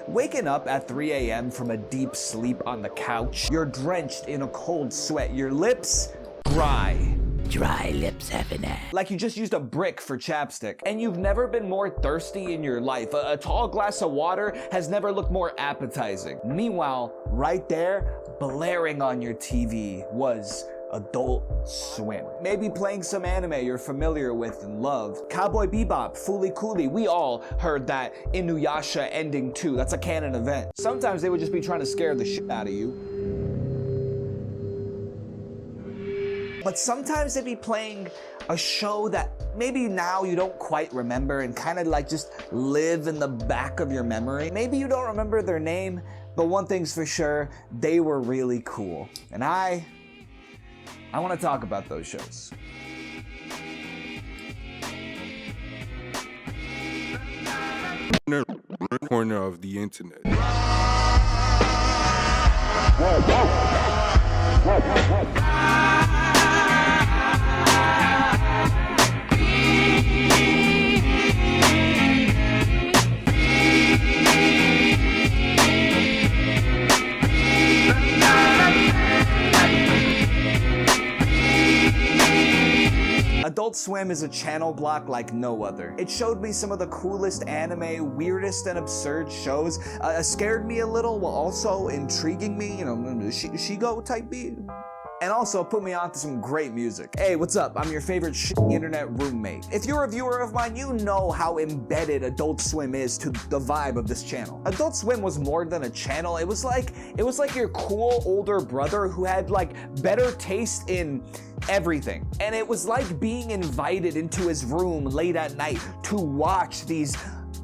Waking up at 3 a.m. from a deep sleep on the couch, you're drenched in a cold sweat, your lips dry. Dry lips have an ass. Like you just used a brick for chapstick. And you've never been more thirsty in your life. A tall glass of water has never looked more appetizing. Meanwhile, right there, blaring on your TV was Adult Swim. Maybe playing some anime you're familiar with and love. Cowboy Bebop, Fooly Cooly, we all heard that Inuyasha ending too. That's a canon event. Sometimes they would just be trying to scare the shit out of you. But sometimes they'd be playing a show that maybe now you don't quite remember and kind of like just live in the back of your memory. Maybe you don't remember their name, but one thing's for sure, they were really cool. And I want to talk about those shows. Corner of the internet. Adult Swim is a channel block like no other. It showed me some of the coolest anime, weirdest and absurd shows, scared me a little while also intriguing me, you know, Shigo type beat. And also put me on to some great music. Hey, what's up? I'm your favorite internet roommate. If you're a viewer of mine, you know how embedded Adult Swim is to the vibe of this channel. Adult Swim was more than a channel. It was like your cool older brother who had like better taste in everything. And it was like being invited into his room late at night to watch these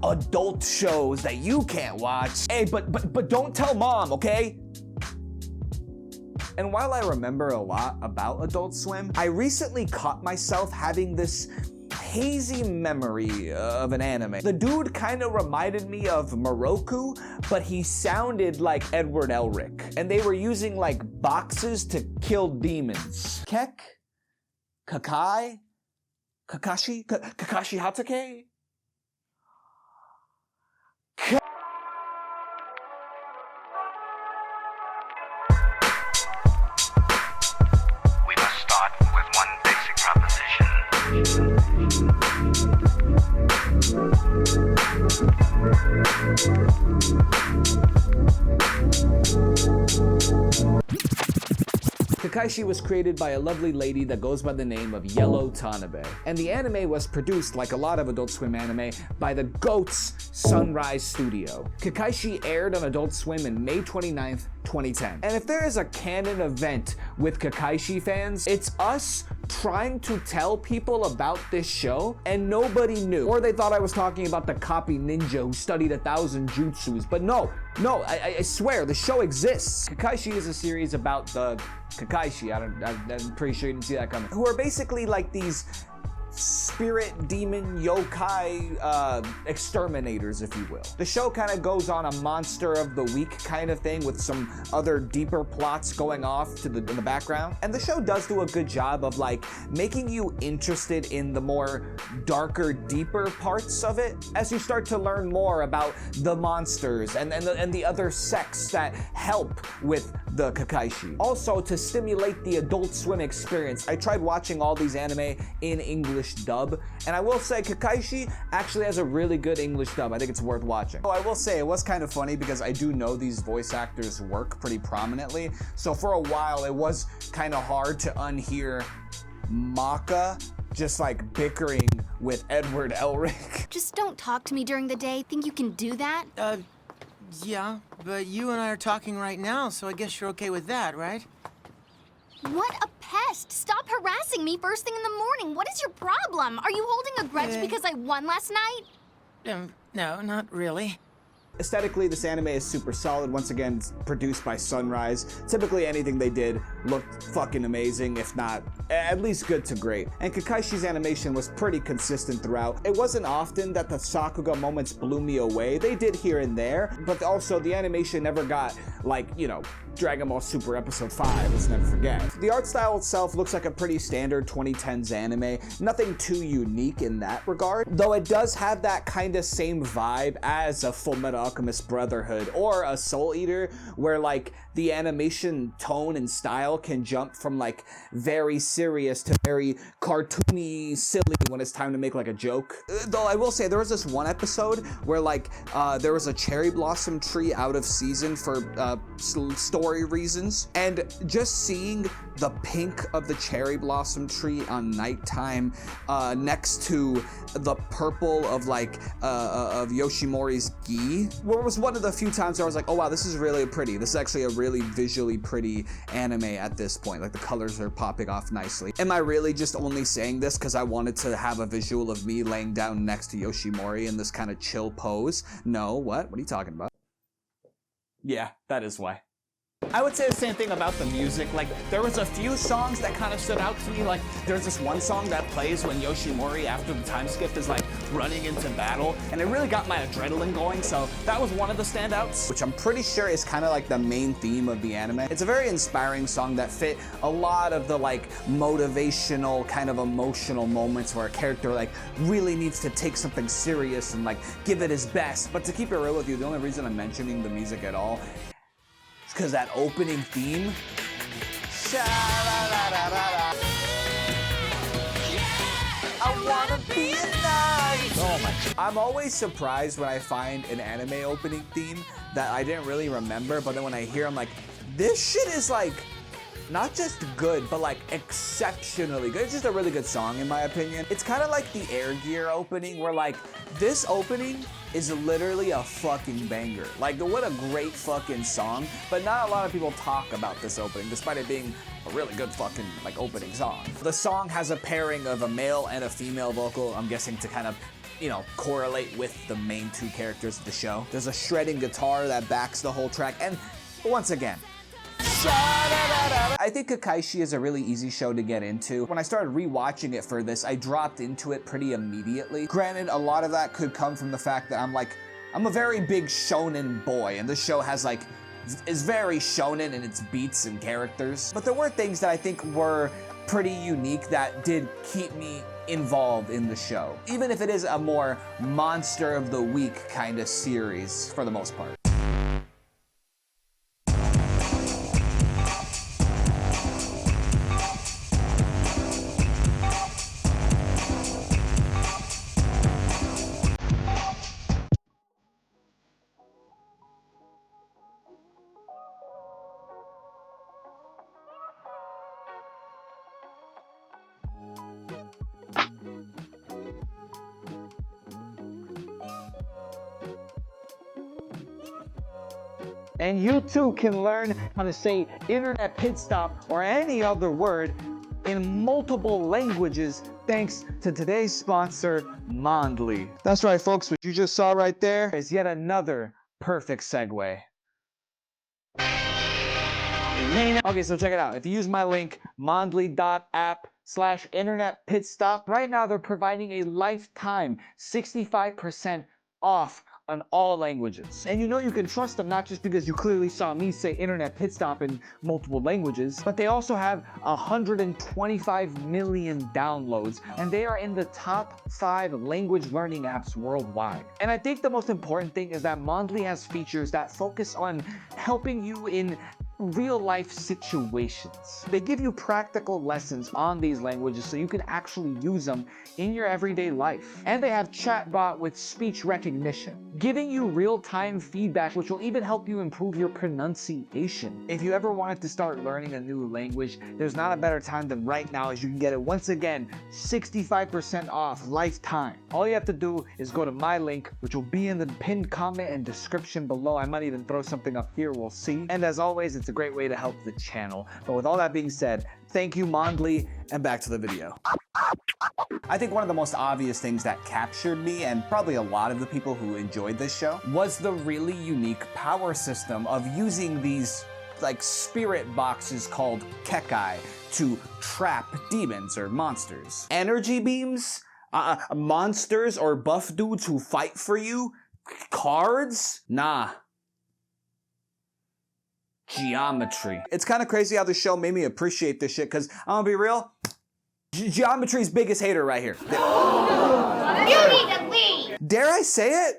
adult shows that you can't watch. Hey, but don't tell mom, okay? And while I remember a lot about Adult Swim, I recently caught myself having this hazy memory of an anime. The dude kind of reminded me of Moroku, but he sounded like Edward Elric. And they were using like boxes to kill demons. Kekkashi Hatake? Kekkaishi was created by a lovely lady that goes by the name of Yellow Tanabe, and the anime was produced, like a lot of Adult Swim anime, by the GOAT's Sunrise Studio. Kekkaishi aired on Adult Swim in May 29th, 2010. And if there is a canon event with Kekkaishi fans, it's us trying to tell people about this show and nobody knew. Or they thought I was talking about the copy ninja who studied 1,000 jutsus, but no, I swear, the show exists. Kekkaishi is a series about the Kekkaishi, I'm pretty sure you didn't see that coming, who are basically like these spirit, demon, yokai, exterminators, if you will. The show kind of goes on a monster of the week kind of thing with some other deeper plots going off in the background. And the show does do a good job of like making you interested in the more darker, deeper parts of it as you start to learn more about the monsters and the other sects that help with the Kekkaishi. Also, to stimulate the Adult Swim experience, I tried watching all these anime in English dub, and I will say Kekkaishi actually has a really good English dub. I think it's worth watching. Oh, I will say it was kind of funny because I do know these voice actors work pretty prominently, so for a while it was kind of hard to unhear Maka just like bickering with Edward Elric. Just don't talk to me during the day. Think you can do that? Yeah, but you and I are talking right now, so I guess you're okay with that, right? What a pest! Stop harassing me first thing in the morning. What is your problem? Are you holding a grudge because I won last night? No, not really. Aesthetically, this anime is super solid. Once again, it's produced by Sunrise. Typically, anything they did looked fucking amazing, if not at least good to great. And Kekkaishi's animation was pretty consistent throughout. It wasn't often that the Sakuga moments blew me away. They did here and there, but also the animation never got, like, you know, Dragon Ball Super Episode 5, let's never forget. The art style itself looks like a pretty standard 2010s anime, nothing too unique in that regard, though it does have that kind of same vibe as a Fullmetal Alchemist Brotherhood or a Soul Eater, where like the animation tone and style can jump from like very serious to very cartoony, silly when it's time to make like a joke. Though I will say there was this one episode where like there was a cherry blossom tree out of season for story reasons, and just seeing the pink of the cherry blossom tree on nighttime next to the purple of like of Yoshimori's gi was one of the few times where I was like, oh wow, this is really pretty. This is actually a really visually pretty anime at this point. Like the colors are popping off nicely. Am I really just only saying this because I wanted to have a visual of me laying down next to Yoshimori in this kind of chill pose? No, what are you talking about? Yeah, that is why. I would say the same thing about the music. Like, there was a few songs that kind of stood out to me. Like, there's this one song that plays when Yoshimori, after the time skip, is like running into battle, and it really got my adrenaline going, so that was one of the standouts, which I'm pretty sure is kind of like the main theme of the anime. It's a very inspiring song that fit a lot of the like motivational, kind of emotional moments where a character like really needs to take something serious and like give it his best. But to keep it real with you, the only reason I'm mentioning the music at all because that opening theme, I wanna be a knight. Oh my! I'm always surprised when I find an anime opening theme that I didn't really remember, but then when I hear, I'm like, this shit is like not just good, but like exceptionally good. It's just a really good song in my opinion. It's kind of like the Air Gear opening, where like this opening is literally a fucking banger. Like, what a great fucking song, but not a lot of people talk about this opening, despite it being a really good fucking, like, opening song. The song has a pairing of a male and a female vocal, I'm guessing to kind of, you know, correlate with the main two characters of the show. There's a shredding guitar that backs the whole track, and once again, I think Kekkaishi is a really easy show to get into. When I started rewatching it for this, I dropped into it pretty immediately. Granted, a lot of that could come from the fact that I'm a very big shonen boy, and this show is very shonen in its beats and characters. But there were things that I think were pretty unique that did keep me involved in the show, even if it is a more monster of the week kind of series for the most part. And you too can learn how to say internet pit stop or any other word in multiple languages thanks to today's sponsor, Mondly. That's right, folks. What you just saw right there is yet another perfect segue. Okay, so check it out. If you use my link, mondly.app/internetpitstop, right now they're providing a lifetime 65% off on all languages. And you know you can trust them not just because you clearly saw me say internet pit stop in multiple languages, but they also have 125 million downloads, and they are in the top 5 language learning apps worldwide. And I think the most important thing is that Mondly has features that focus on helping you in real life situations. They give you practical lessons on these languages so you can actually use them in your everyday life. And they have chatbot with speech recognition, giving you real-time feedback, which will even help you improve your pronunciation. If you ever wanted to start learning a new language, there's not a better time than right now, as you can get it once again 65% off lifetime. All you have to do is go to my link, which will be in the pinned comment and description below. I might even throw something up here, we'll see. And as always, it's a great way to help the channel. But with all that being said, thank you, Mondly, and back to the video. I think one of the most obvious things that captured me, and probably a lot of the people who enjoyed this show, was the really unique power system of using these like spirit boxes called Kekkai to trap demons or monsters. Energy beams? Monsters or buff dudes who fight for you? Cards? Nah. geometry. It's kind of crazy how the show made me appreciate this shit, because I'm gonna be real, geometry's biggest hater right here. You need to leave! Dare I say it?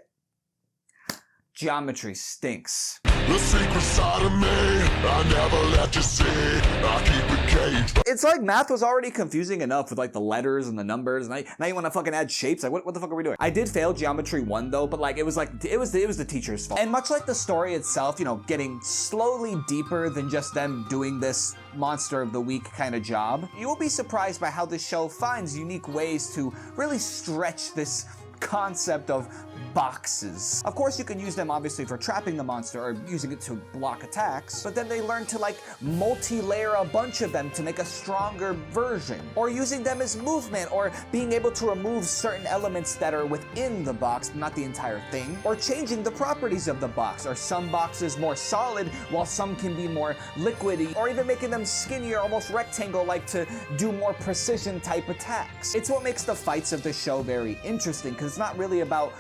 Geometry stinks. The secret side of me, I never let you see. I keep it caged. It's like math was already confusing enough with like the letters and the numbers, and now you want to fucking add shapes. Like what the fuck are we doing? I did fail Geometry 1 though, but like it was the teacher's fault. And much like the story itself, you know, getting slowly deeper than just them doing this monster of the week kind of job, you will be surprised by how this show finds unique ways to really stretch this concept of boxes. Of course, you can use them obviously for trapping the monster or using it to block attacks, but then they learn to like multi-layer a bunch of them to make a stronger version, or using them as movement, or being able to remove certain elements that are within the box, not the entire thing, or changing the properties of the box. Are some boxes more solid while some can be more liquidy, or even making them skinnier, almost rectangle-like, to do more precision type attacks. It's what makes the fights of the show very interesting, because it's not really about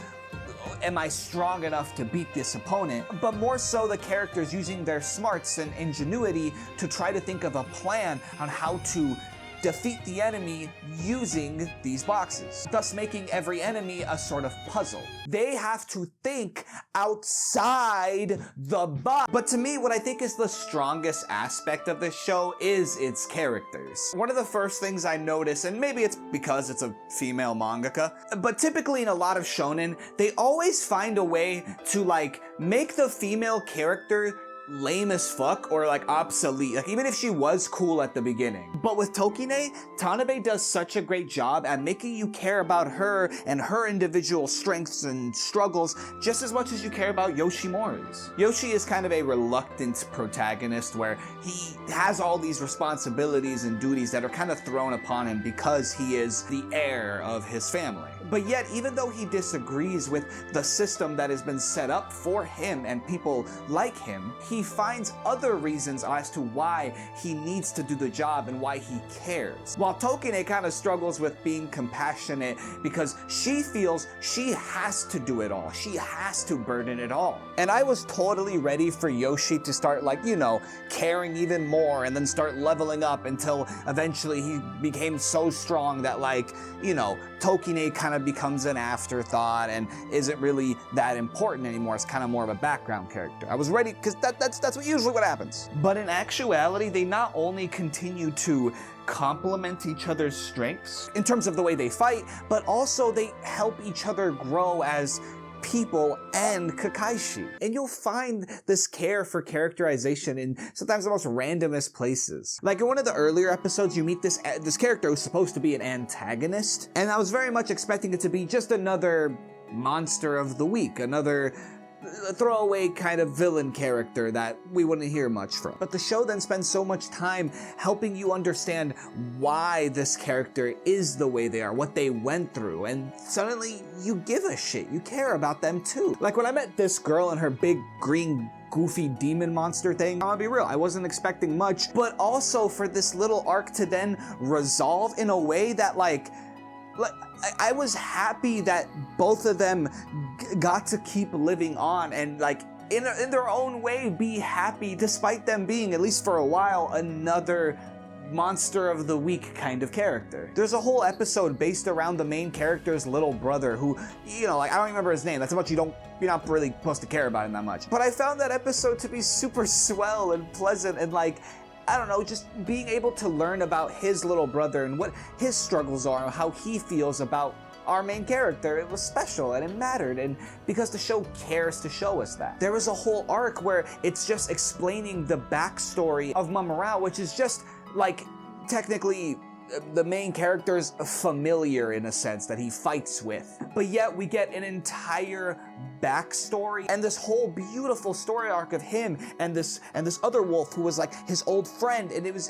am I strong enough to beat this opponent, but more so the characters using their smarts and ingenuity to try to think of a plan on how to defeat the enemy using these boxes, thus making every enemy a sort of puzzle. They have to think outside the box. But to me, what I think is the strongest aspect of this show is its characters. One of the first things I notice, and maybe it's because it's a female mangaka, but typically in a lot of shonen, they always find a way to like make the female character lame as fuck or like obsolete, like even if she was cool at the beginning. But with Tokine, Tanabe does such a great job at making you care about her and her individual strengths and struggles just as much as you care about Yoshimori's. Yoshi is kind of a reluctant protagonist where he has all these responsibilities and duties that are kind of thrown upon him because he is the heir of his family. But yet, even though he disagrees with the system that has been set up for him and people like him, he finds other reasons as to why he needs to do the job and why he cares. While Tokine kind of struggles with being compassionate because she feels she has to do it all. She has to burden it all. And I was totally ready for Yoshi to start, like, you know, caring even more and then start leveling up until eventually he became so strong that, like, you know, Tokine kind of becomes an afterthought and isn't really that important anymore. It's kind of more of a background character. I was ready because that's usually what happens. But in actuality, they not only continue to complement each other's strengths in terms of the way they fight, but also they help each other grow as people and Kekkaishi. And you'll find this care for characterization in sometimes the most randomest places. Like in one of the earlier episodes, you meet this character who's supposed to be an antagonist, and I was very much expecting it to be just another monster of the week, another throwaway kind of villain character that we wouldn't hear much from. But the show then spends so much time helping you understand why this character is the way they are, what they went through, and suddenly you give a shit. You care about them too. Like when I met this girl and her big green goofy demon monster thing, I'm gonna be real, I wasn't expecting much, but also for this little arc to then resolve in a way that like I was happy that both of them got to keep living on and like in their own way be happy despite them being, at least for a while, another monster of the week kind of character. There's a whole episode based around the main character's little brother who, you know, like I don't remember his name. That's how much you're not really supposed to care about him that much. But I found that episode to be super swell and pleasant and like, I don't know, just being able to learn about his little brother and what his struggles are and how he feels about our main character. It was special and it mattered, and because the show cares to show us that. There was a whole arc where it's just explaining the backstory of Mamoru, which is just like technically the main character's familiar in a sense that he fights with. But yet we get an entire backstory and this whole beautiful story arc of him and this other wolf who was like his old friend, and it was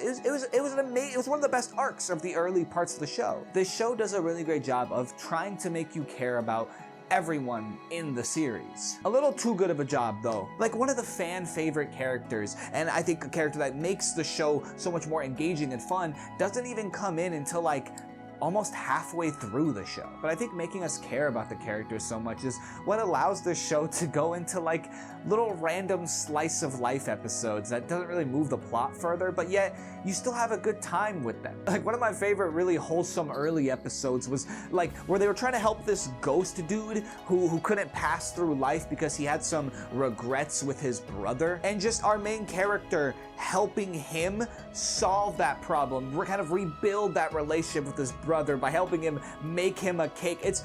one of the best arcs of the early parts of the show. This show does a really great job of trying to make you care about everyone in the series. A little too good of a job though. Like one of the fan favorite characters, and I think a character that makes the show so much more engaging and fun, doesn't even come in until like almost halfway through the show. But I think making us care about the characters so much is what allows this show to go into like little random slice of life episodes that doesn't really move the plot further, but yet you still have a good time with them. Like one of my favorite really wholesome early episodes was like where they were trying to help this ghost dude who couldn't pass through life because he had some regrets with his brother, and just our main character helping him solve that problem, kind of rebuild that relationship with his brother by helping him make him a cake. It's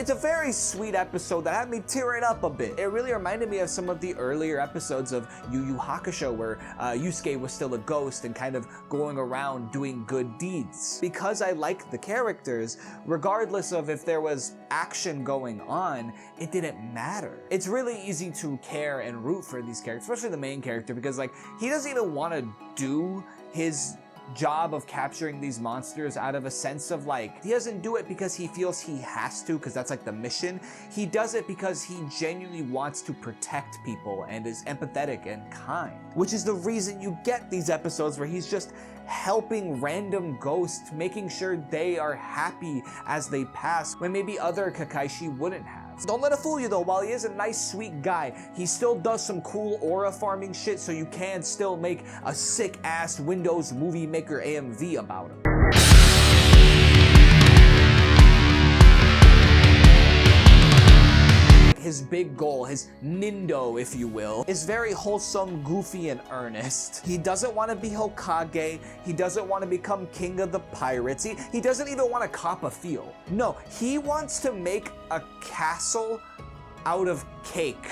a very sweet episode that had me tearing up a bit. It really reminded me of some of the earlier episodes of Yu Yu Hakusho where Yusuke was still a ghost and kind of going around doing good deeds. Because I like the characters, regardless of if there was action going on, it didn't matter. It's really easy to care and root for these characters, especially the main character, because like he doesn't even want to do his job of capturing these monsters out of a sense of like, he doesn't do it because he feels he has to, because that's like the mission. He does it because he genuinely wants to protect people and is empathetic and kind, which is the reason you get these episodes where he's just helping random ghosts, making sure they are happy as they pass when maybe other Kekkaishi wouldn't have. Don't let it fool you though, while he is a nice sweet guy, he still does some cool aura farming shit, so you can still make a sick ass Windows Movie Maker AMV about him. His big goal, his nindo, if you will, is very wholesome, goofy, and earnest. He doesn't want to be Hokage. He doesn't want to become king of the pirates. He doesn't even want to cop a field. No, he wants to make a castle out of cake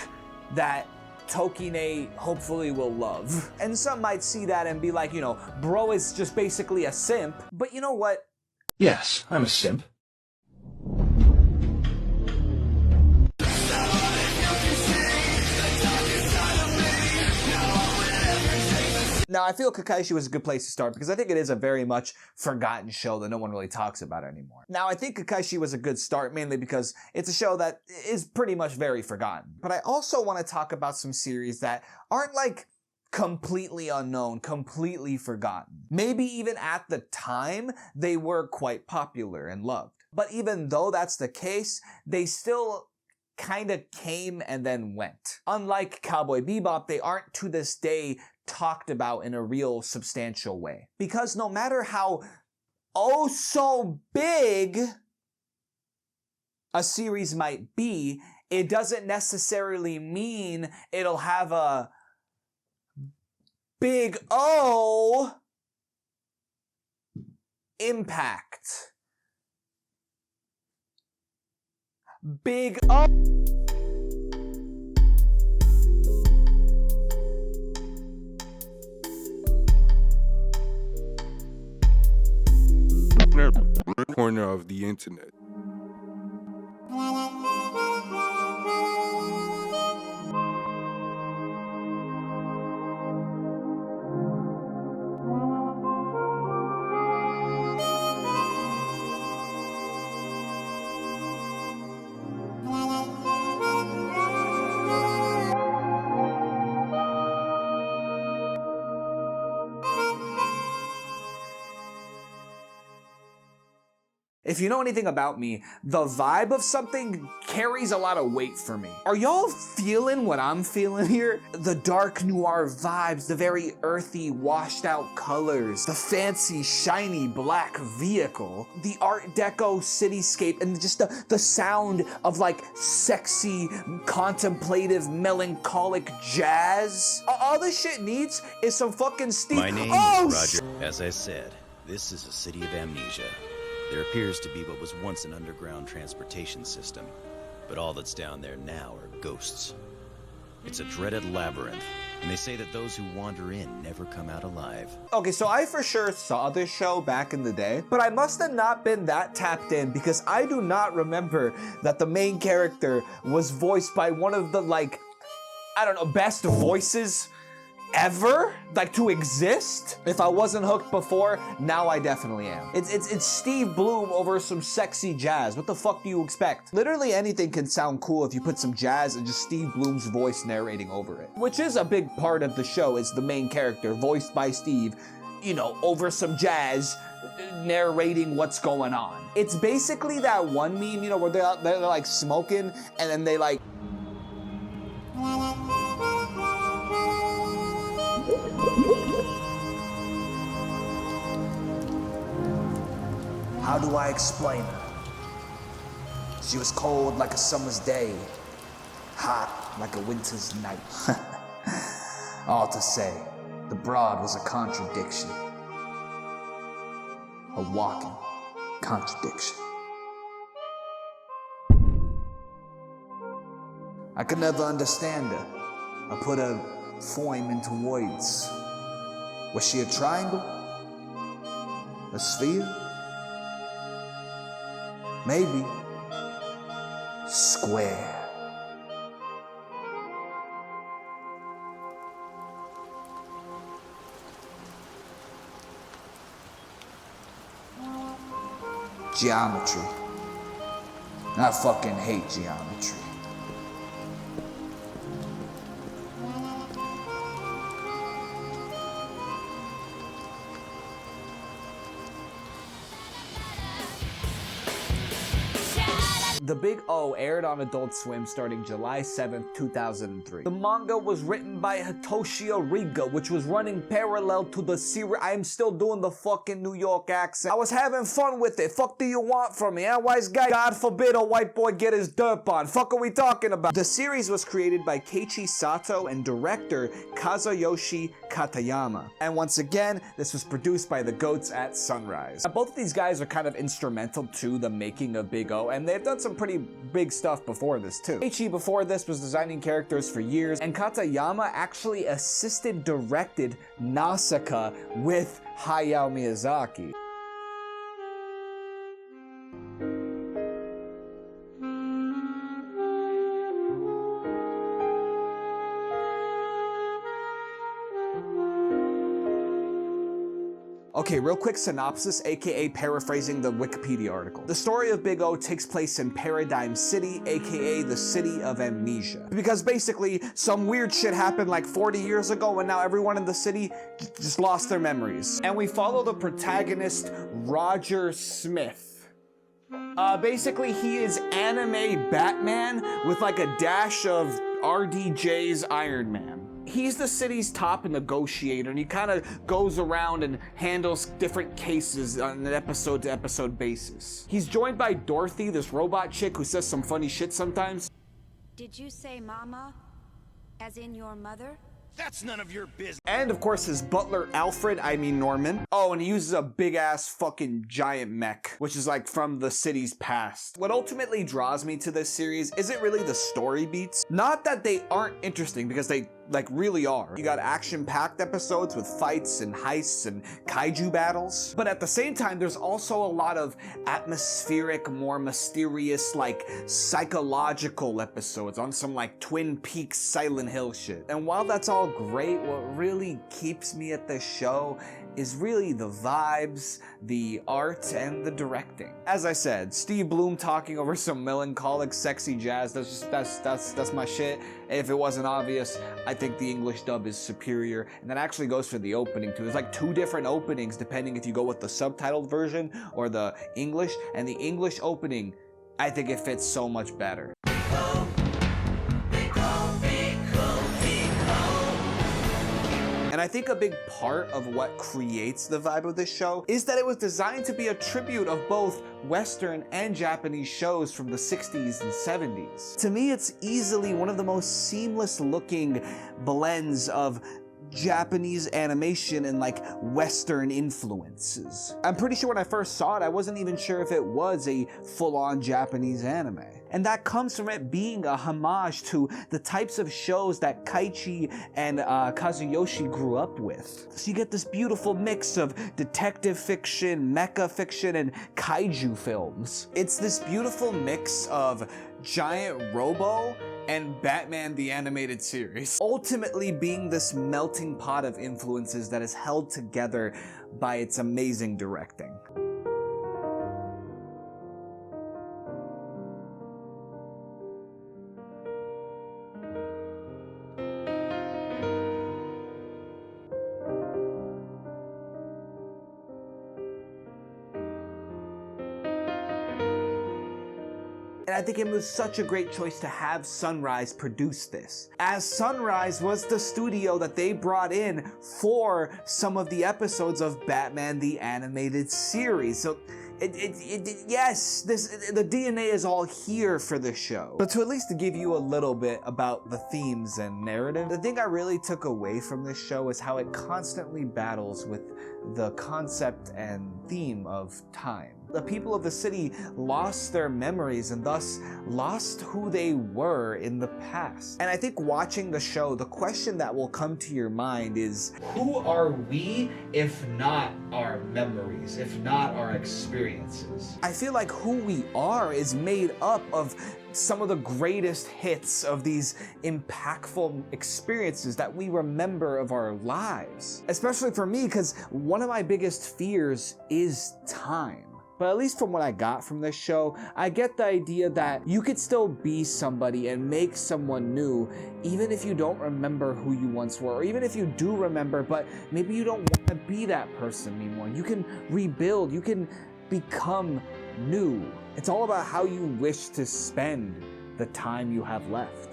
that Tokine hopefully will love. And some might see that and be like, you know, bro is just basically a simp. But you know what? Yes, I'm a simp. Now, I feel Kekkaishi was a good place to start because I think it is a very much forgotten show that no one really talks about anymore. Now, I think Kekkaishi was a good start mainly because it's a show that is pretty much very forgotten. But I also want to talk about some series that aren't like completely unknown, completely forgotten. Maybe even at the time, they were quite popular and loved. But even though that's the case, they still kind of came and then went. Unlike Cowboy Bebop, they aren't to this day talked about in a real substantial way. Because no matter how oh so big a series might be, it doesn't necessarily mean it'll have a big O impact. Big O. Corner of the internet. If you know anything about me, the vibe of something carries a lot of weight for me. Are y'all feeling what I'm feeling here? The dark noir vibes, the very earthy, washed out colors, the fancy, shiny black vehicle, the Art Deco cityscape, and just the sound of like sexy, contemplative, melancholic jazz. All this shit needs is some fucking Steve. My name is Roger. As I said, this is a city of amnesia. There appears to be what was once an underground transportation system, but all that's down there now are ghosts. It's a dreaded labyrinth, and they say that those who wander in never come out alive. Okay, so I for sure saw this show back in the day, but I must have not been that tapped in because I do not remember that the main character was voiced by one of the, like, I don't know, best voices ever, like, to exist. If I wasn't hooked before, now I definitely am. It's Steve Bloom over some sexy jazz. What the fuck do you expect? Literally anything can sound cool if you put some jazz and just Steve Bloom's voice narrating over it. Which is a big part of the show, is the main character, voiced by Steve, you know, over some jazz, narrating what's going on. It's basically that one meme, you know, where they're like smoking and then they like how do I explain her? She was cold like a summer's day, hot like a winter's night. All to say, the broad was a contradiction. A walking contradiction. I could never understand her. I put her form into words. Was she a triangle? A sphere? Maybe. Square. Geometry. I fucking hate geometry. The Big O aired on Adult Swim starting July 7th, 2003. The manga was written by Hitoshi Ariga, which was running parallel to the series. I am still doing the fucking New York accent. I was having fun with it. Fuck do you want from me, huh? Wise guy? God forbid a white boy get his derp on. Fuck are we talking about? The series was created by Keiichi Sato and director Kazuyoshi Katayama. And once again, this was produced by the Goats at Sunrise. Now, both of these guys are kind of instrumental to the making of Big O, and they've done some pretty big stuff before this too. Keiichi before this was designing characters for years, and Katayama actually assisted directed Nausicaa with Hayao Miyazaki. Okay, real quick synopsis, aka paraphrasing the Wikipedia article. The story of Big O takes place in Paradigm City, aka the city of amnesia. Because basically, some weird shit happened like 40 years ago and now everyone in the city just lost their memories. And we follow the protagonist, Roger Smith. Basically, he is anime Batman with like a dash of RDJ's Iron Man. He's the city's top negotiator, and he kind of goes around and handles different cases on an episode-to-episode basis. He's joined by Dorothy, this robot chick who says some funny shit sometimes. Did you say mama? As in your mother? That's none of your business. And of course his butler Norman. Oh, and he uses a big ass fucking giant mech, which is like from the city's past. What ultimately draws me to this series isn't really the story beats. Not that they aren't interesting, because they like really are. You got action-packed episodes with fights and heists and kaiju battles. But at the same time, there's also a lot of atmospheric, more mysterious, like psychological episodes on some like Twin Peaks Silent Hill shit. And while that's all great, what really keeps me at this show is really the vibes, the art, and the directing. As I said, Steve Bloom talking over some melancholic, sexy jazz, that's my shit. If it wasn't obvious, I think the English dub is superior, and that actually goes for the opening too. There's like 2 different openings depending if you go with the subtitled version or the English, and the English opening, I think it fits so much better. And I think a big part of what creates the vibe of this show is that it was designed to be a tribute of both Western and Japanese shows from the 60s and 70s. To me, it's easily one of the most seamless looking blends of Japanese animation and like Western influences. I'm pretty sure when I first saw it, I wasn't even sure if it was a full-on Japanese anime. And that comes from it being a homage to the types of shows that Keiichi and Kazuyoshi grew up with. So you get this beautiful mix of detective fiction, mecha fiction, and kaiju films. It's this beautiful mix of Giant Robo and Batman the Animated Series, ultimately being this melting pot of influences that is held together by its amazing directing. And I think it was such a great choice to have Sunrise produce this, as Sunrise was the studio that they brought in for some of the episodes of Batman the Animated Series. So yes, the DNA is all here for the show. But to at least give you a little bit about the themes and narrative, the thing I really took away from this show is how it constantly battles with the concept and theme of time. The people of the city lost their memories and thus lost who they were in the past. And I think watching the show, the question that will come to your mind is, who are we if not our memories, if not our experiences? I feel like who we are is made up of some of the greatest hits of these impactful experiences that we remember of our lives. Especially for me, because one of my biggest fears is time. But at least from what I got from this show, I get the idea that you could still be somebody and make someone new, even if you don't remember who you once were, or even if you do remember, but maybe you don't want to be that person anymore. You can rebuild, you can become new. It's all about how you wish to spend the time you have left.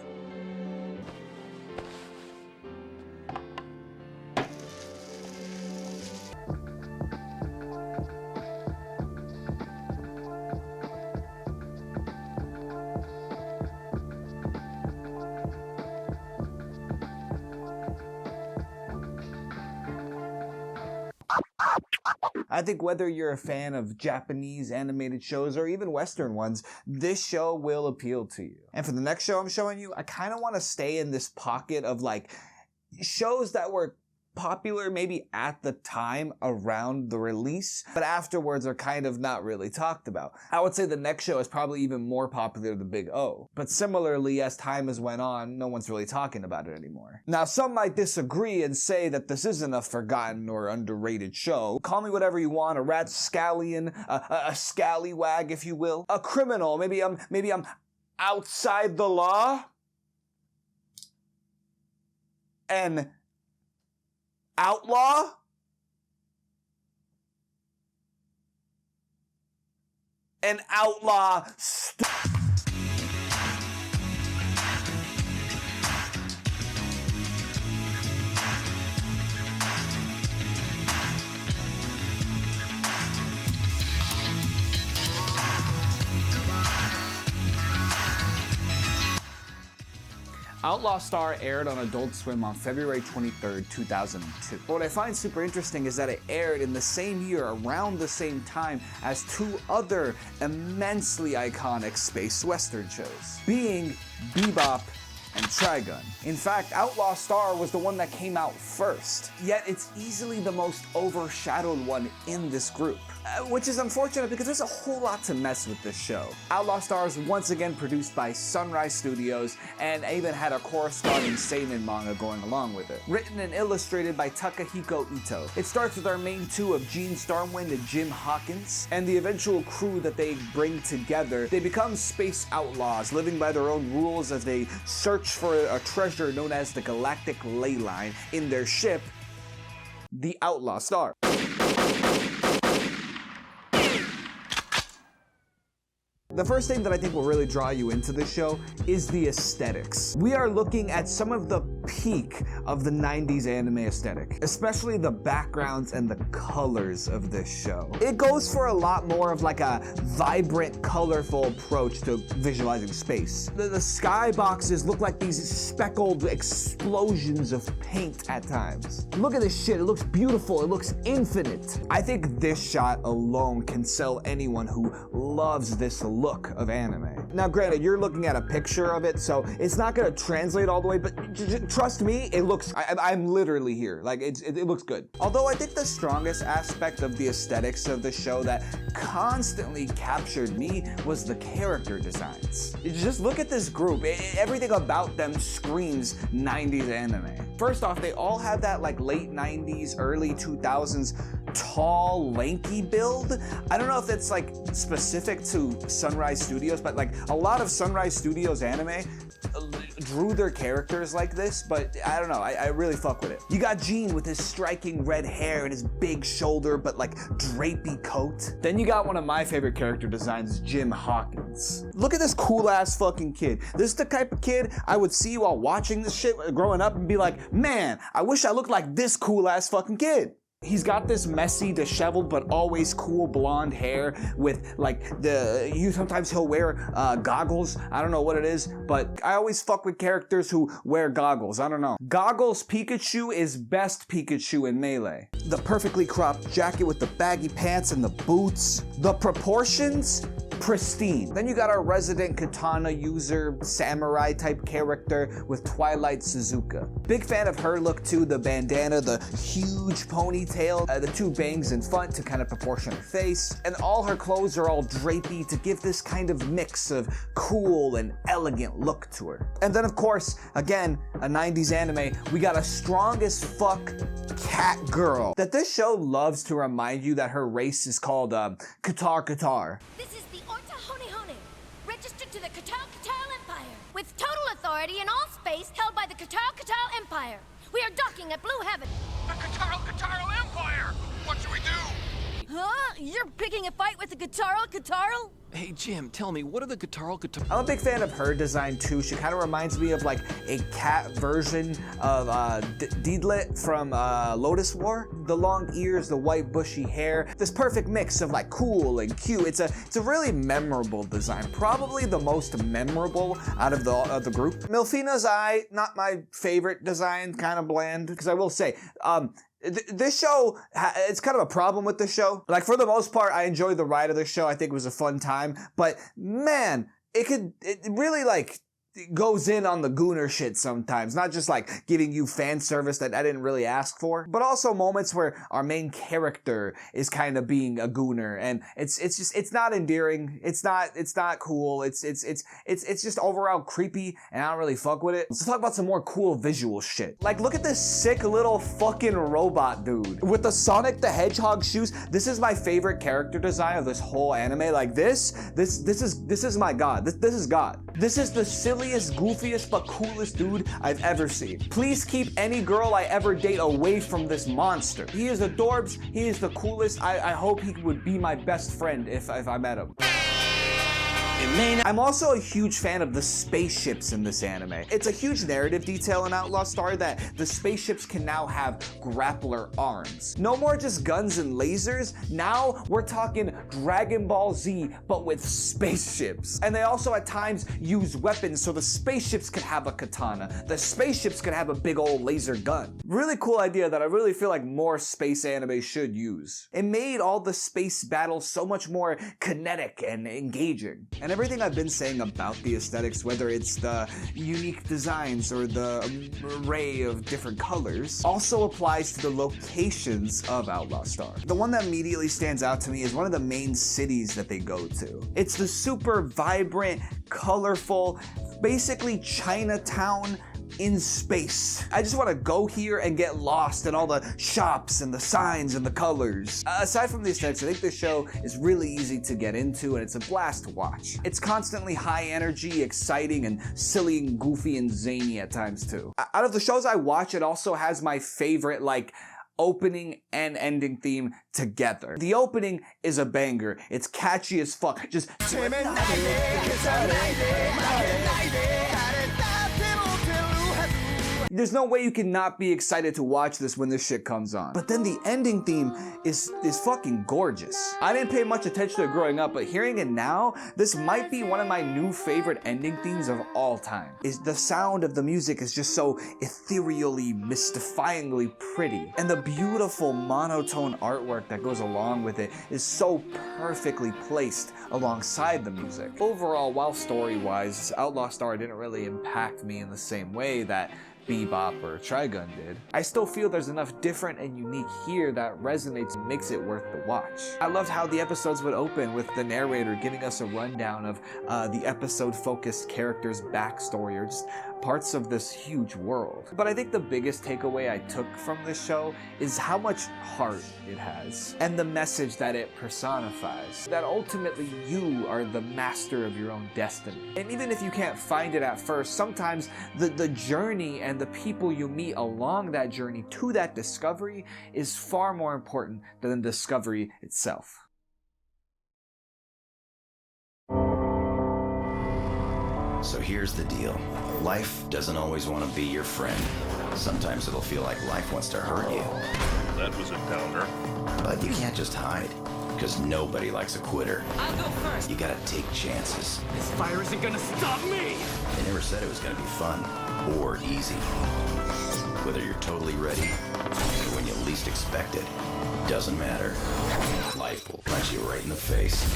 I think whether you're a fan of Japanese animated shows or even Western ones, this show will appeal to you. And for the next show I'm showing you, I kind of want to stay in this pocket of like shows that were popular maybe at the time around the release, but afterwards are kind of not really talked about. I would say the next show is probably even more popular than Big O, but similarly, as time has went on, no one's really talking about it anymore. Now, some might disagree and say that this isn't a forgotten or underrated show. Call me whatever you want, a ratscallion, a scallywag, if you will, a criminal, maybe I'm outside the law, and Outlaw? An Outlaw Star. Outlaw Star aired on Adult Swim on February 23rd, 2002. But what I find super interesting is that it aired in the same year, around the same time, as two other immensely iconic space western shows, being Bebop and Trigun. In fact, Outlaw Star was the one that came out first, yet it's easily the most overshadowed one in this group. Which is unfortunate because there's a whole lot to mess with this show. Outlaw Star is once again produced by Sunrise Studios and even had a corresponding seinen manga going along with it. Written and illustrated by Takahiko Ito. It starts with our main two of Gene Stormwind and Jim Hawkins, and the eventual crew that they bring together. They become space outlaws, living by their own rules as they search for a treasure known as the Galactic Ley Line in their ship, the Outlaw Star. The first thing that I think will really draw you into this show is the aesthetics. We are looking at some of the peak of the 90s anime aesthetic, especially the backgrounds and the colors of this show. It goes for a lot more of like a vibrant, colorful approach to visualizing space. The skyboxes look like these speckled explosions of paint at times. Look at this shit, it looks beautiful, it looks infinite. I think this shot alone can sell anyone who loves this look of anime. Now granted, you're looking at a picture of it, so it's not gonna translate all the way, but trust me, it looks, I'm literally here. Like, it looks good. Although I think the strongest aspect of the aesthetics of the show that constantly captured me was the character designs. Just look at this group. Everything about them screams 90s anime. First off, they all have that like late 90s, early 2000s tall, lanky build. I don't know if that's like specific to Sunrise Studios, but like a lot of Sunrise Studios anime drew their characters like this, but I don't know, I really fuck with it. You got Gene with his striking red hair and his big shoulder but like drapey coat. Then you got one of my favorite character designs, Jim Hawkins. Look at this cool ass fucking kid. This is the type of kid I would see while watching this shit growing up and be like, man, I wish I looked like this cool ass fucking kid. He's got this messy, disheveled, but always cool blonde hair with like sometimes he'll wear goggles. I don't know what it is, but I always fuck with characters who wear goggles. I don't know. Goggles Pikachu is best Pikachu in Melee. The perfectly cropped jacket with the baggy pants and the boots. The proportions, pristine. Then you got our resident katana user, samurai type character with Twilight Suzuka. Big fan of her look too, the bandana, the huge ponytail, the two bangs in front to kind of proportion her face, and all her clothes are all drapey to give this kind of mix of cool and elegant look to her. And then of course, again, a 90s anime, we got a strong as fuck cat girl that this show loves to remind you that her race is called Qatar. This is the Orta Honehone, registered to the Qatar Empire, with total authority in all space held by the Qatar Empire. We are docking at Blue Heaven. The Qatar Empire! What should we do? Huh? You're picking a fight with the Qatar? Hey, Jim, tell me, what are the guitar? I'm a big fan of her design too. She kind of reminds me of like a cat version of Deedlit from Lotus War. The long ears, the white bushy hair, this perfect mix of like cool and cute. It's a really memorable design. Probably the most memorable out of the group. Milfina's Eye, not my favorite design, kind of bland. Because I will say, this show, it's kind of a problem with this show. Like, for the most part, I enjoyed the ride of the show. I think it was a fun time. But, man, it really, like, goes in on the gooner shit sometimes. Not just, like, giving you fan service that I didn't really ask for. But also moments where our main character is kind of being a gooner. And it's not endearing. It's not cool. It's just overall creepy, and I don't really fuck with it. Let's talk about some more cool visual shit. Like, look at this sick little fucking robot dude with the Sonic the Hedgehog shoes. This is my favorite character design of this whole anime. Like, this is my god. This is god. This is the silliest, goofiest, but coolest dude I've ever seen. Please keep any girl I ever date away from this monster. He is adorbs. He is the coolest. I hope he would be my best friend if I met him. I'm also a huge fan of the spaceships in this anime. It's a huge narrative detail in Outlaw Star that the spaceships can now have grappler arms. No more just guns and lasers. Now we're talking Dragon Ball Z, but with spaceships. And they also at times use weapons, so the spaceships could have a katana. The spaceships could have a big old laser gun. Really cool idea that I really feel like more space anime should use. It made all the space battles so much more kinetic and engaging. And everything I've been saying about the aesthetics, whether it's the unique designs or the array of different colors, also applies to the locations of Outlaw Star. The one that immediately stands out to me is one of the main cities that they go to. It's the super vibrant, colorful, basically Chinatown in space. I just want to go here and get lost in all the shops and the signs and the colors. Aside from the aesthetics, I think this show is really easy to get into and it's a blast to watch. It's constantly high energy, exciting, and silly and goofy and zany at times too. Out of the shows I watch, it also has my favorite, like, opening and ending theme together. The opening is a banger. It's catchy as fuck. Just there's no way you can not be excited to watch this when this shit comes on. But then the ending theme is fucking gorgeous. I didn't pay much attention to it growing up, but hearing it now, this might be one of my new favorite ending themes of all time. The sound of the music is just so ethereally, mystifyingly pretty. And the beautiful monotone artwork that goes along with it is so perfectly placed alongside the music. Overall, while story-wise, Outlaw Star didn't really impact me in the same way that Bebop or Trigun did, I still feel there's enough different and unique here that resonates and makes it worth the watch. I loved how the episodes would open with the narrator giving us a rundown of the episode-focused character's backstory, or just parts of this huge world. But I think the biggest takeaway I took from this show is how much heart it has, and the message that it personifies. That ultimately you are the master of your own destiny. And even if you can't find it at first, sometimes the journey and the people you meet along that journey to that discovery is far more important than the discovery itself. So here's the deal. Life doesn't always want to be your friend. Sometimes it'll feel like life wants to hurt you. That was a downer. But you can't just hide, because nobody likes a quitter. I'll go first. You gotta take chances. This fire isn't gonna stop me. They never said it was gonna be fun or easy. Whether you're totally ready or when you least expect it, doesn't matter. Life will punch you right in the face.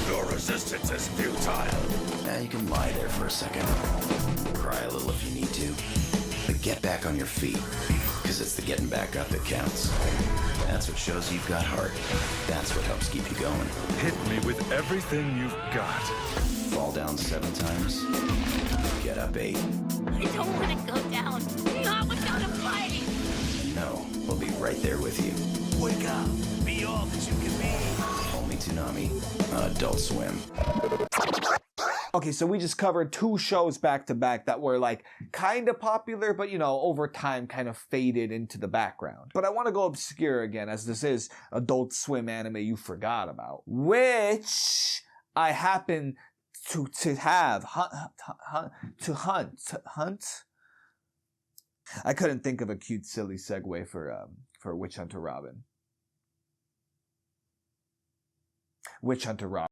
Your resistance is futile. Now you can lie there for a second. Cry a little if you need to. But get back on your feet, because it's the getting back up that counts. That's what shows you've got heart. That's what helps keep you going. Hit me with everything you've got. Fall down 7 times, get up 8. I don't want to go down. Not without a fight. No, we'll be right there with you. Wake up. Be all that you can be. Only Toonami, Adult Swim. Okay, so we just covered 2 shows back to back that were like kind of popular, but you know, over time kind of faded into the background. But I want to go obscure again, as this is Adult Swim anime you forgot about, which I happen to hunt. I couldn't think of a cute, silly segue for Witch Hunter Robin. Witch Hunter Robin.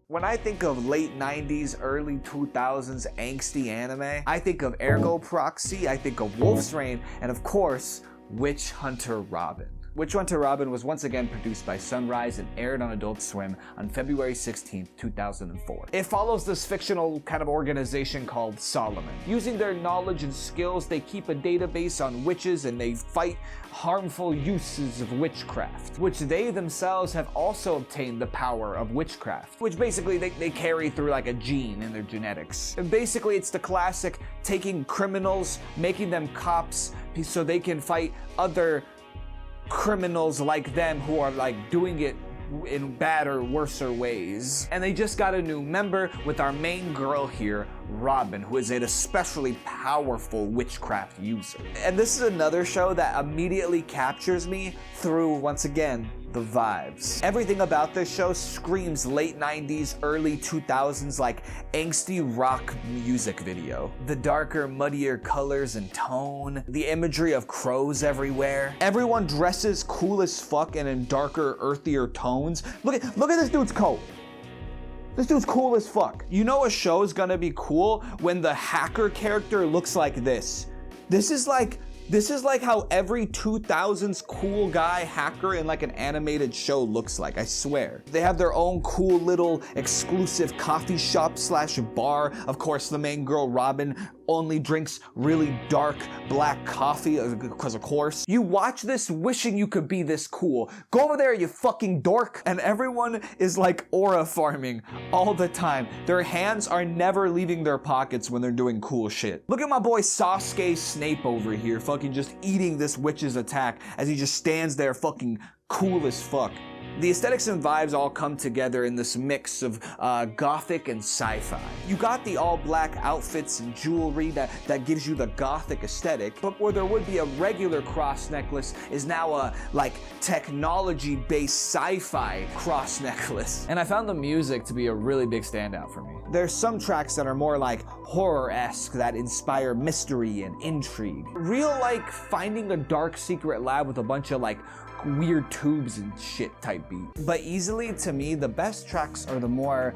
When I think of late 90s, early 2000s angsty anime, I think of Ergo Proxy, I think of Wolf's Rain, and of course, Witch Hunter Robin. Witch Hunter Robin was once again produced by Sunrise and aired on Adult Swim on February 16, 2004. It follows this fictional kind of organization called Solomon. Using their knowledge and skills, they keep a database on witches and they fight harmful uses of witchcraft, which they themselves have also obtained the power of witchcraft, which basically they carry through like a gene in their genetics. And basically it's the classic taking criminals, making them cops so they can fight other criminals like them who are like doing it in bad or worser ways. And they just got a new member with our main girl here, Robin, who is an especially powerful witchcraft user. And this is another show that immediately captures me through, once again, the vibes. Everything about this show screams late 90s, early 2000s like angsty rock music video. The darker, muddier colors and tone, the imagery of crows everywhere. Everyone dresses cool as fuck and in darker, earthier tones. Look at this dude's coat. This dude's cool as fuck. You know a show is gonna be cool when the hacker character looks like this. This is like how every 2000s cool guy hacker in like an animated show looks like, I swear. They have their own cool little exclusive coffee shop slash bar. Of course, the main girl, Robin, only drinks really dark black coffee because of course. You watch this wishing you could be this cool. Go over there, you fucking dork. And everyone is like aura farming all the time. Their hands are never leaving their pockets when they're doing cool shit. Look at my boy Sasuke Snape over here, fucking just eating this witch's attack as he just stands there fucking cool as fuck. The aesthetics and vibes all come together in this mix of gothic and sci-fi. You got the all-black outfits and jewelry that gives you the gothic aesthetic, but where there would be a regular cross necklace is now a like technology-based sci-fi cross necklace. And I found the music to be a really big standout for me. There's some tracks that are more like horror-esque that inspire mystery and intrigue. Real like finding a dark secret lab with a bunch of like weird tubes and shit type beat. But easily, to me, the best tracks are the more,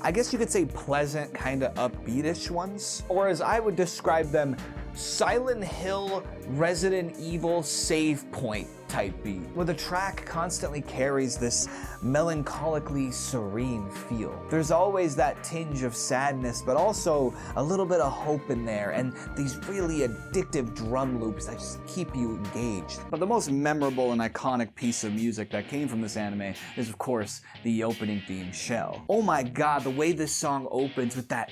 I guess you could say, pleasant, kind of upbeatish ones. Or as I would describe them, Silent Hill, Resident Evil save point type beat, where the track constantly carries this melancholically serene feel. There's always that tinge of sadness, but also a little bit of hope in there, and these really addictive drum loops that just keep you engaged. But the most memorable and iconic piece of music that came from this anime is, of course, the opening theme, Shell. Oh my god, the way this song opens with that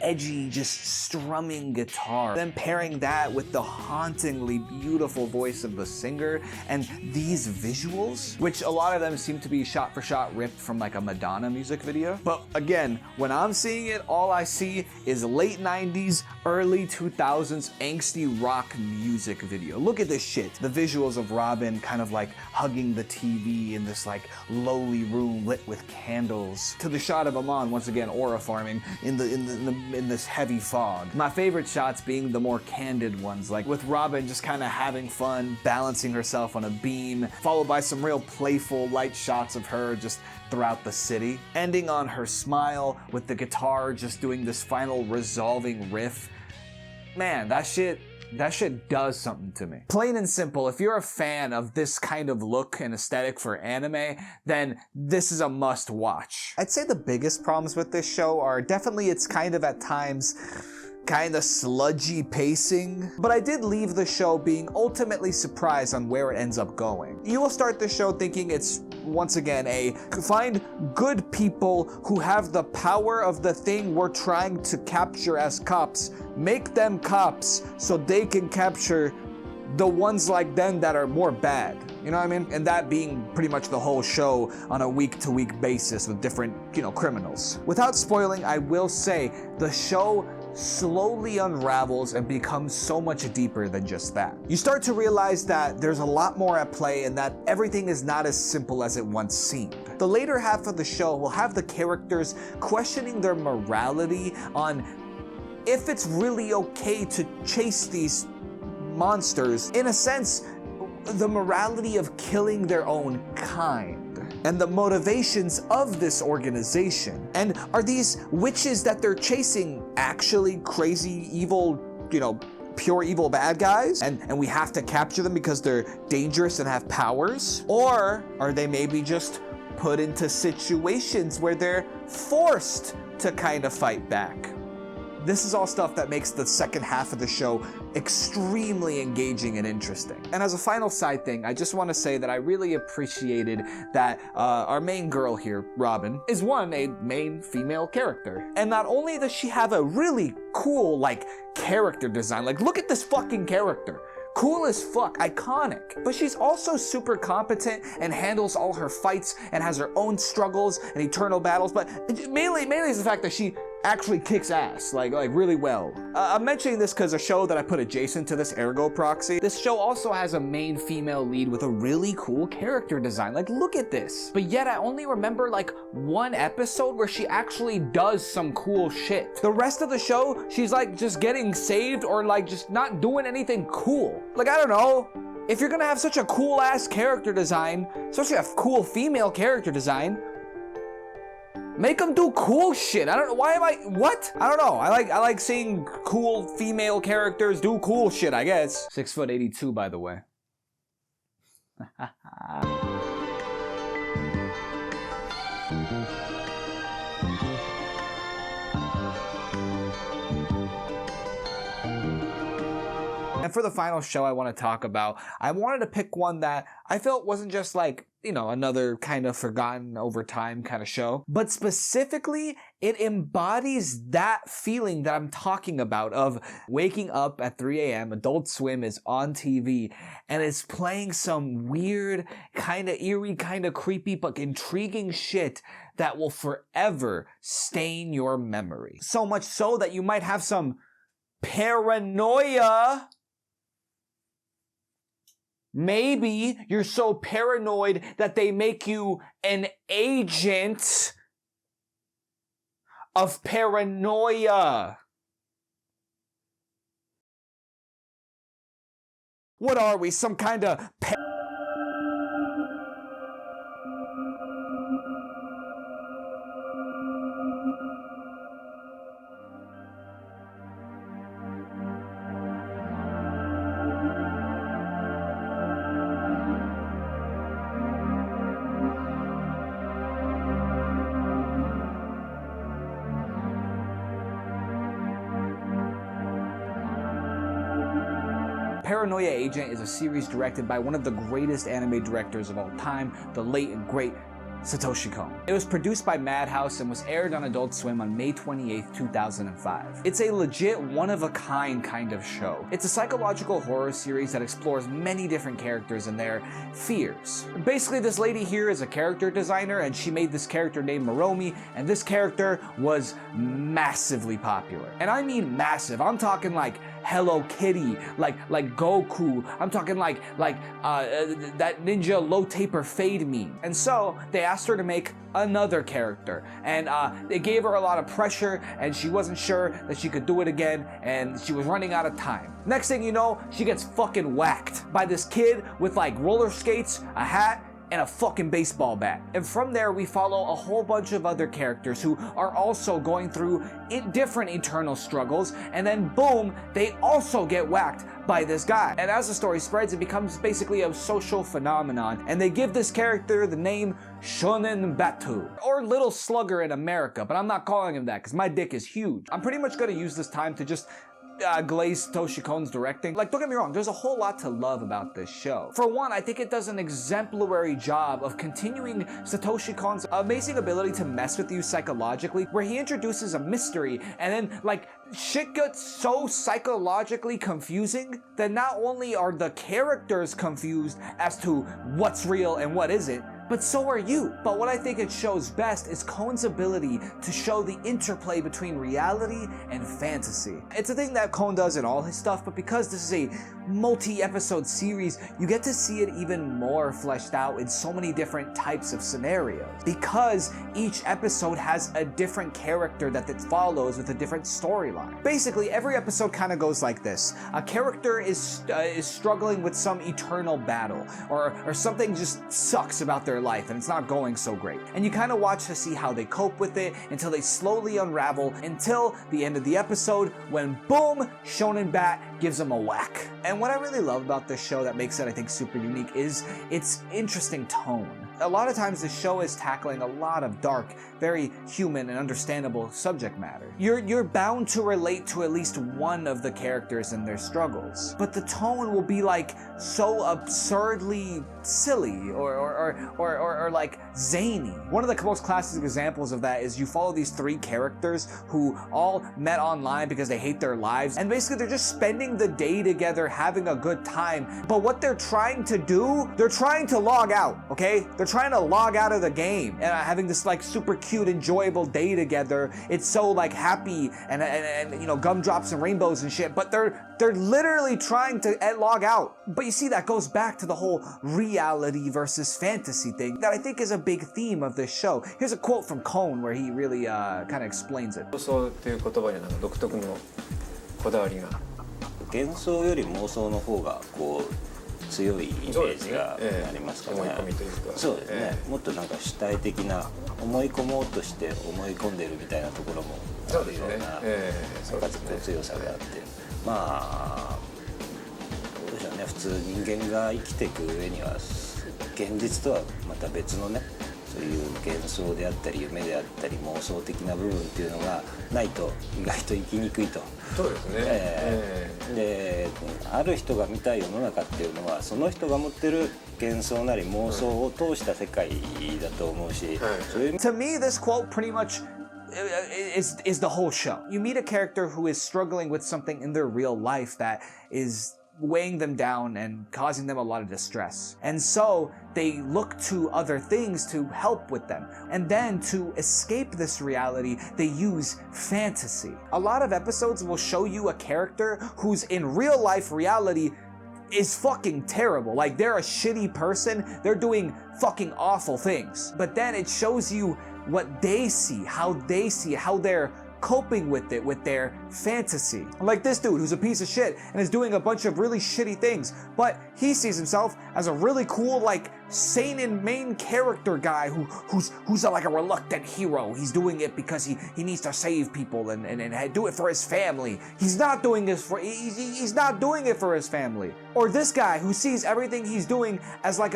edgy, just strumming guitar. Then pairing that with the hauntingly beautiful voice of the singer and these visuals, which a lot of them seem to be shot for shot ripped from like a Madonna music video. But again, when I'm seeing it, all I see is late 90s, early 2000s angsty rock music video. Look at this shit. The visuals of Robin kind of like hugging the TV in this like lowly room lit with candles, to the shot of Amon once again aura farming in this heavy fog. My favorite shots being the more candid ones, like with Robin just kind of having fun, balancing herself on a beam, followed by some real playful light shots of her just throughout the city, ending on her smile with the guitar just doing this final resolving riff. Man, that shit does something to me. Plain and simple, if you're a fan of this kind of look and aesthetic for anime, then this is a must watch. I'd say the biggest problems with this show are definitely its kind of at times kind of sludgy pacing, but I did leave the show being ultimately surprised on where it ends up going. You will start the show thinking it's once again find good people who have the power of the thing we're trying to capture as cops, make them cops so they can capture the ones like them that are more bad. You know what I mean? And that being pretty much the whole show on a week-to-week basis with different, criminals. Without spoiling, I will say the show slowly unravels and becomes so much deeper than just that. You start to realize that there's a lot more at play and that everything is not as simple as it once seemed. The later half of the show will have the characters questioning their morality on if it's really okay to chase these monsters. In a sense, the morality of killing their own kind and the motivations of this organization. And are these witches that they're chasing actually crazy, evil, pure evil bad guys? And we have to capture them because they're dangerous and have powers? Or are they maybe just put into situations where they're forced to kind of fight back? This is all stuff that makes the second half of the show extremely engaging and interesting. And as a final side thing, I just want to say that I really appreciated that our main girl here, Robin, is a main female character. And not only does she have a really cool, character design, look at this fucking character. Cool as fuck, iconic. But she's also super competent and handles all her fights and has her own struggles and eternal battles. But mainly is the fact that she actually kicks ass, like really well. I'm mentioning this because a show that I put adjacent to this, Ergo Proxy, this show also has a main female lead with a really cool character design. Look at this. But yet I only remember one episode where she actually does some cool shit. The rest of the show, she's just getting saved or just not doing anything cool. I don't know. If you're gonna have such a cool ass character design, especially a cool female character design, make them do cool shit. I don't know. Why am I... What? I don't know. I like seeing cool female characters do cool shit, I guess. 6'82", by the way. And for the final show I want to talk about, I wanted to pick one that I felt wasn't just another kind of forgotten over time kind of show, but specifically it embodies that feeling that I'm talking about of waking up at 3 a.m., Adult Swim is on TV, and it's playing some weird, kind of eerie, kind of creepy, but intriguing shit that will forever stain your memory. So much so that you might have some paranoia. Maybe you're so paranoid that they make you an agent of paranoia. What are we, some kind of Paranoia Agent is a series directed by one of the greatest anime directors of all time, the late and great Satoshi Kon. It was produced by Madhouse and was aired on Adult Swim on May 28, 2005. It's a legit one-of-a-kind kind of show. It's a psychological horror series that explores many different characters and their fears. Basically, this lady here is a character designer and she made this character named Moromi, and this character was massively popular. And I mean massive. I'm talking like Hello Kitty, like Goku. I'm talking like that ninja low taper fade meme. And so they asked her to make another character, and they gave her a lot of pressure, and she wasn't sure that she could do it again, and she was running out of time. Next thing you know, she gets fucking whacked by this kid with like roller skates, a hat, and a fucking baseball bat. And from there, we follow a whole bunch of other characters who are also going through different internal struggles, and then boom, they also get whacked by this guy. And as the story spreads, it becomes basically a social phenomenon, and they give this character the name Shonen Batu, or Little Slugger in America, but I'm not calling him that because my dick is huge. I'm pretty much gonna use this time to just glaze Satoshi Kon's directing. Like, don't get me wrong, there's a whole lot to love about this show. For one, I think it does an exemplary job of continuing Satoshi Kon's amazing ability to mess with you psychologically, where he introduces a mystery and then like shit gets so psychologically confusing that not only are the characters confused as to what's real and what isn't, but so are you. But what I think it shows best is Kon's ability to show the interplay between reality and fantasy. It's a thing that Kon does in all his stuff, but because this is a multi-episode series, you get to see it even more fleshed out in so many different types of scenarios. Because each episode has a different character that it follows with a different storyline. Basically, every episode kind of goes like this. A character is struggling with some eternal battle, or something just sucks about their life and it's not going so great. And you kind of watch to see how they cope with it until they slowly unravel until the end of the episode when boom, Shonen Bat gives them a whack. And what I really love about this show that makes it, I think, super unique is its interesting tone. A lot of times the show is tackling a lot of dark, very human and understandable subject matter. You're bound to relate to at least one of the characters and their struggles, but the tone will be like so absurdly silly or like zany. One of the most classic examples of that is you follow these three characters who all met online because they hate their lives, and basically they're just spending the day together having a good time, but what they're trying to do, they're trying to log out, okay? They're trying to log out of the game and having this like super cute, enjoyable day together. It's so like happy and you know, gumdrops and rainbows and shit, but they're literally trying to log out. But you see, that goes back to the whole reality versus fantasy thing that I think is a big theme of this show. Here's a quote from Kon where he really kind of explains it. 幻想より妄想の方がこう強いイメージがありますからね。そうですね。もっとなんか主体的な思い込もうとして思い込んでるみたいなところもあるような強さがあって、まあどうでしょうね。普通人間が生きていく上には現実とはまた別のね。そういう幻想であったり夢であったり妄想的な部分っていうのがないと意外と生きにくいと。そうですね。で、ある人が見たい世の中っていうのはその人が持ってる幻想なり妄想を通した世界だと思うし。To me, this quote pretty much is the whole show. You meet a character who is struggling with something in their real life that is weighing them down and causing them a lot of distress. And so they look to other things to help with them. And then to escape this reality, they use fantasy. A lot of episodes will show you a character who's in real life reality is fucking terrible. Like, they're a shitty person, they're doing fucking awful things. But then it shows you what they see, how they're coping with it, with their fantasy. Like this dude who's a piece of shit and is doing a bunch of really shitty things, but he sees himself as a really cool, like, seinen main character guy who's like a reluctant hero. He's doing it because he needs to save people and do it for his family. He's not doing this for he's not doing it for his family. Or this guy who sees everything he's doing as like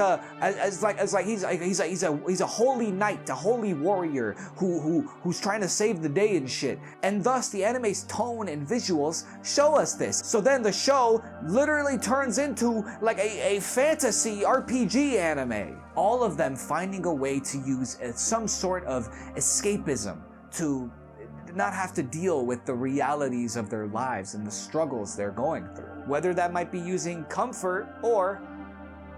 he's a holy knight, a holy warrior who's trying to save the day and shit. And thus the anime's tone and visuals show us this. So then the show literally turns into like a fantasy RPG anime. All of them finding a way to use some sort of escapism to not have to deal with the realities of their lives and the struggles they're going through. Whether that might be using comfort or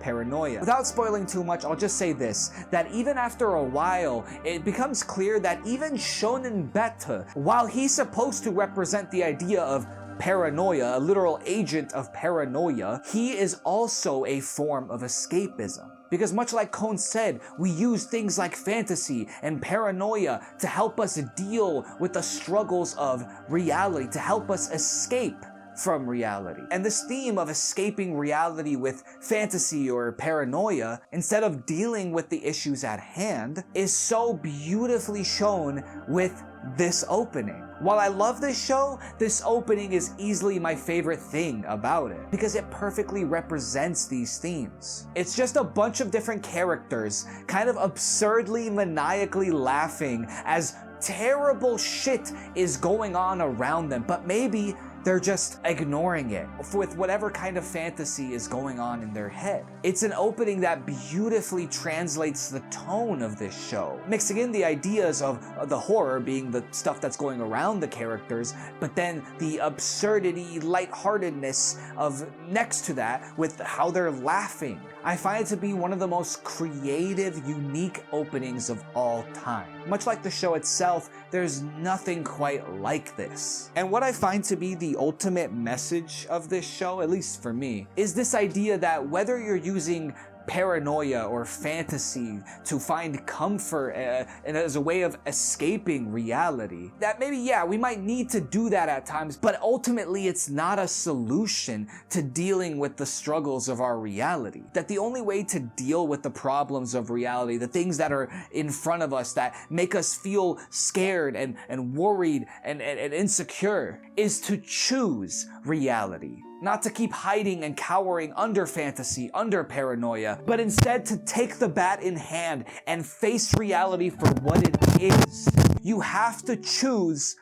paranoia. Without spoiling too much, I'll just say this, that even after a while, it becomes clear that even Shonen Beta, while he's supposed to represent the idea of paranoia, a literal agent of paranoia, he is also a form of escapism. Because much like Kon said, we use things like fantasy and paranoia to help us deal with the struggles of reality, to help us escape from reality. And this theme of escaping reality with fantasy or paranoia, instead of dealing with the issues at hand, is so beautifully shown with this opening. While I love this show, this opening is easily my favorite thing about it, because it perfectly represents these themes. It's just a bunch of different characters kind of absurdly, maniacally laughing as terrible shit is going on around them, but maybe they're just ignoring it with whatever kind of fantasy is going on in their head. It's an opening that beautifully translates the tone of this show, mixing in the ideas of the horror being the stuff that's going around the characters, but then the absurdity, lightheartedness of next to that with how they're laughing. I find it to be one of the most creative, unique openings of all time. Much like the show itself, there's nothing quite like this. And what I find to be the ultimate message of this show, at least for me, is this idea that whether you're using paranoia or fantasy to find comfort and as a way of escaping reality, that maybe, yeah, we might need to do that at times, but ultimately it's not a solution to dealing with the struggles of our reality. That the only way to deal with the problems of reality, the things that are in front of us that make us feel scared and worried and insecure, is to choose reality. Not to keep hiding and cowering under fantasy, under paranoia, but instead to take the bat in hand and face reality for what it is. You have to choose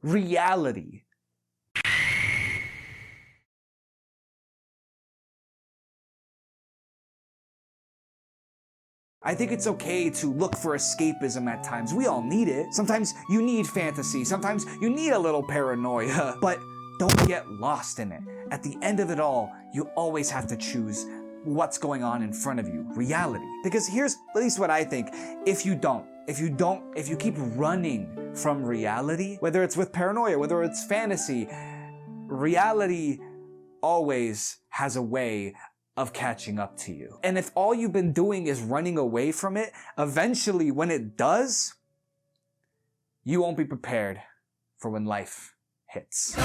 reality. I think it's okay to look for escapism at times. We all need it. Sometimes you need fantasy. Sometimes you need a little paranoia. But don't get lost in it. At the end of it all, you always have to choose what's going on in front of you, reality. Because here's at least what I think. If you keep running from reality, whether it's with paranoia, whether it's fantasy, reality always has a way of catching up to you. And if all you've been doing is running away from it, eventually when it does, you won't be prepared for when life hits.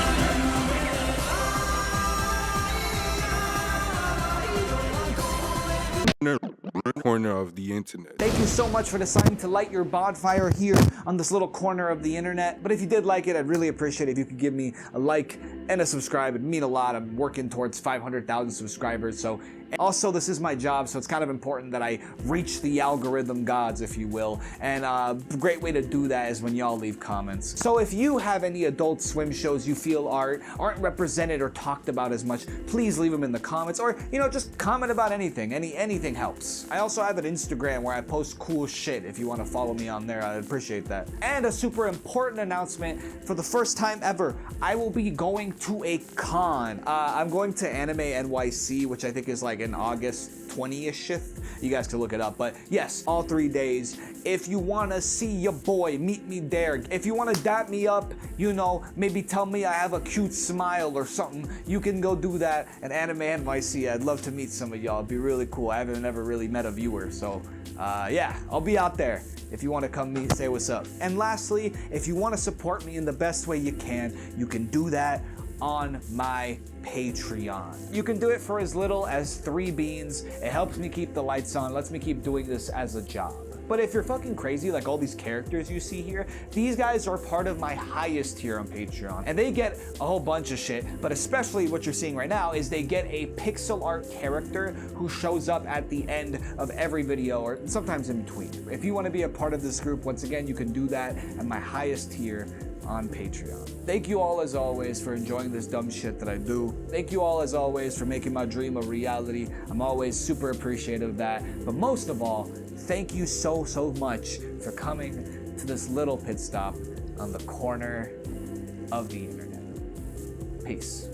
Corner of the internet. Thank you so much for deciding to light your bonfire here on this little corner of the internet. But if you did like it, I'd really appreciate it if you could give me a like and a subscribe. It'd mean a lot. I'm working towards 500,000 subscribers, so also this is my job, so it's kind of important that I reach the algorithm gods, if you will. And a great way to do that is when y'all leave comments. So if you have any Adult Swim shows you feel aren't represented or talked about as much, please leave them in the comments, or just comment about anything. Anything helps. I also have an Instagram where I post cool shit. If you want to follow me on there, I'd appreciate that. And a super important announcement: for the first time ever, I will be going to a con. I'm going to Anime NYC, which I think is like in August 20-ish. You guys can look it up, but yes, all 3 days. If you want to see your boy, meet me there. If you want to dap me up, maybe tell me I have a cute smile or something, you can go do that at Anime NYC. I'd love to meet some of y'all. It'd be really cool. I haven't ever really met a viewer, so yeah, I'll be out there. If you want to come meet, say what's up. And lastly, if you want to support me in the best way you can do that on my Patreon. You can do it for as little as 3 beans. It helps me keep the lights on, lets me keep doing this as a job. But if you're fucking crazy, like all these characters you see here, these guys are part of my highest tier on Patreon. And they get a whole bunch of shit, but especially what you're seeing right now is they get a pixel art character who shows up at the end of every video, or sometimes in between. If you want to be a part of this group, once again, you can do that at my highest tier on Patreon. Thank you all as always for enjoying this dumb shit that I do. Thank you all as always for making my dream a reality. I'm always super appreciative of that. But most of all, thank you so much for coming to this little pit stop on the corner of the internet. Peace.